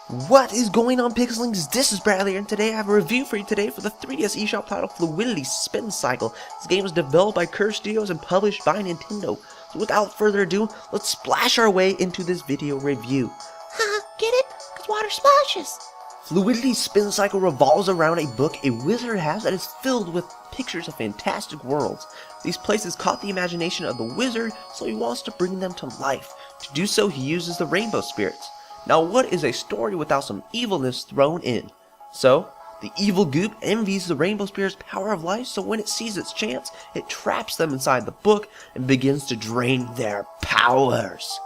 What is going on, Pixelings? This is Bradley, and today I have a review for you today for the 3DS eShop title Fluidity Spin Cycle. This game was developed by Curse Studios and published by Nintendo. So without further ado, let's splash our way into this video review. Haha, get it? Cause water splashes. Fluidity Spin Cycle revolves around a book a wizard has that is filled with pictures of fantastic worlds. These places caught the imagination of the wizard, so he wants to bring them to life. To do so, he uses the rainbow spirits. Now, what is a story without some evilness thrown in? So, the evil goop envies the rainbow spirit's power of life, so when it sees its chance, it traps them inside the book and begins to drain their powers.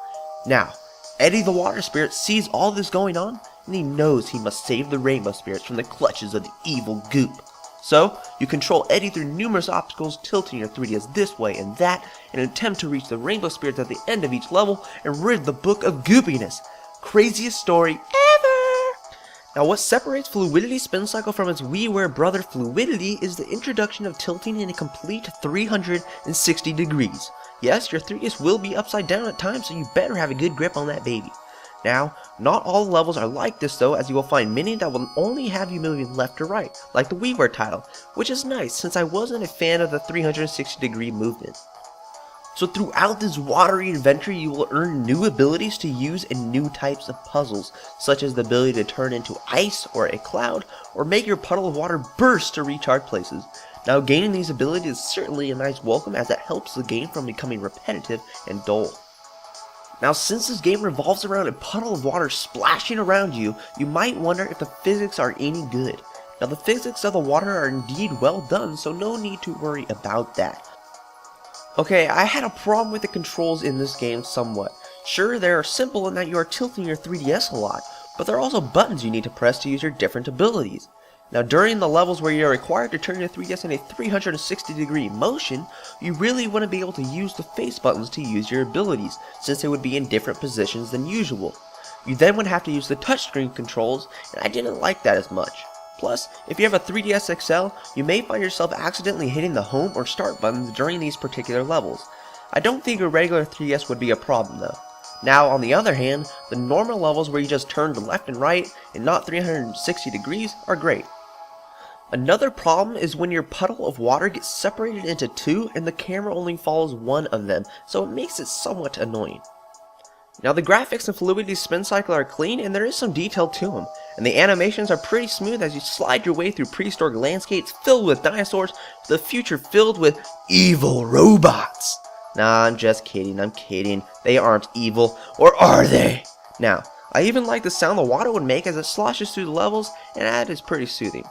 Now, Eddie the water spirit sees all this going on, and he knows he must save the rainbow spirits from the clutches of the evil goop. So, you control Eddie through numerous obstacles, tilting your 3DS this way and that, in an attempt to reach the rainbow spirits at the end of each level and rid the book of goopiness. Craziest story ever! Now, what separates Fluidity Spin Cycle from its WiiWare brother Fluidity is the introduction of tilting in a complete 360 degrees. Yes, your 3DS will be upside down at times, so you better have a good grip on that baby. Now, not all levels are like this though, as you will find many that will only have you moving left or right, like the WiiWare title, which is nice since I wasn't a fan of the 360 degree movement. So throughout this watery adventure, you will earn new abilities to use in new types of puzzles, such as the ability to turn into ice or a cloud, or make your puddle of water burst to reach hard places. Now, gaining these abilities is certainly a nice welcome, as it helps the game from becoming repetitive and dull. Now, since this game revolves around a puddle of water splashing around you, you might wonder if the physics are any good. Now, the physics of the water are indeed well done, so no need to worry about that. Okay, I had a problem with the controls in this game somewhat. Sure, they are simple in that you are tilting your 3DS a lot, but there are also buttons you need to press to use your different abilities. Now, during the levels where you are required to turn your 3DS in a 360 degree motion, you really wouldn't be able to use the face buttons to use your abilities, since they would be in different positions than usual. You then would have to use the touchscreen controls, and I didn't like that as much. Plus, if you have a 3DS XL, you may find yourself accidentally hitting the home or start buttons during these particular levels. I don't think a regular 3DS would be a problem though. Now, on the other hand, the normal levels where you just turn to left and right and not 360 degrees are great. Another problem is when your puddle of water gets separated into two and the camera only follows one of them, so it makes it somewhat annoying. Now, the graphics in Fluidity Spin Cycle are clean, and there is some detail to them, and the animations are pretty smooth as you slide your way through prehistoric landscapes filled with dinosaurs to the future filled with evil robots. Nah, I'm just kidding, I'm kidding. They aren't evil, or are they? Now, I even like the sound the water would make as it sloshes through the levels, and that is pretty soothing.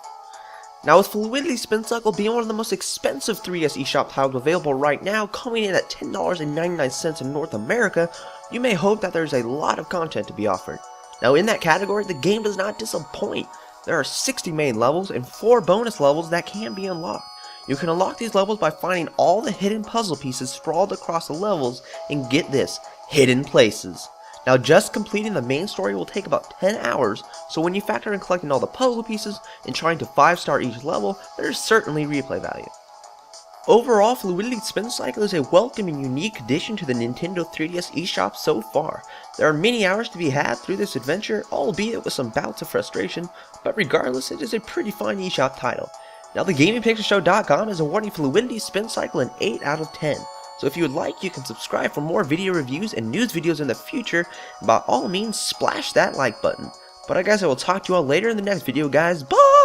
Now, with Fluidity Spin Cycle being one of the most expensive 3DS eShop titles available right now, coming in at $10.99 in North America, you may hope that there's a lot of content to be offered. Now, in that category, the game does not disappoint. There are 60 main levels and 4 bonus levels that can be unlocked. You can unlock these levels by finding all the hidden puzzle pieces sprawled across the levels, and get this, hidden places. Now, just completing the main story will take about 10 hours, so when you factor in collecting all the puzzle pieces and trying to 5-star each level, there is certainly replay value. Overall, Fluidity Spin Cycle is a welcome and unique addition to the Nintendo 3DS eShop so far. There are many hours to be had through this adventure, albeit with some bouts of frustration, but regardless, it is a pretty fine eShop title. Now, the GamingPictureShow.com is awarding Fluidity Spin Cycle an 8 out of 10. So if you would like, you can subscribe for more video reviews and news videos in the future, and by all means, splash that like button. But I guess I will talk to you all later in the next video, guys. Bye!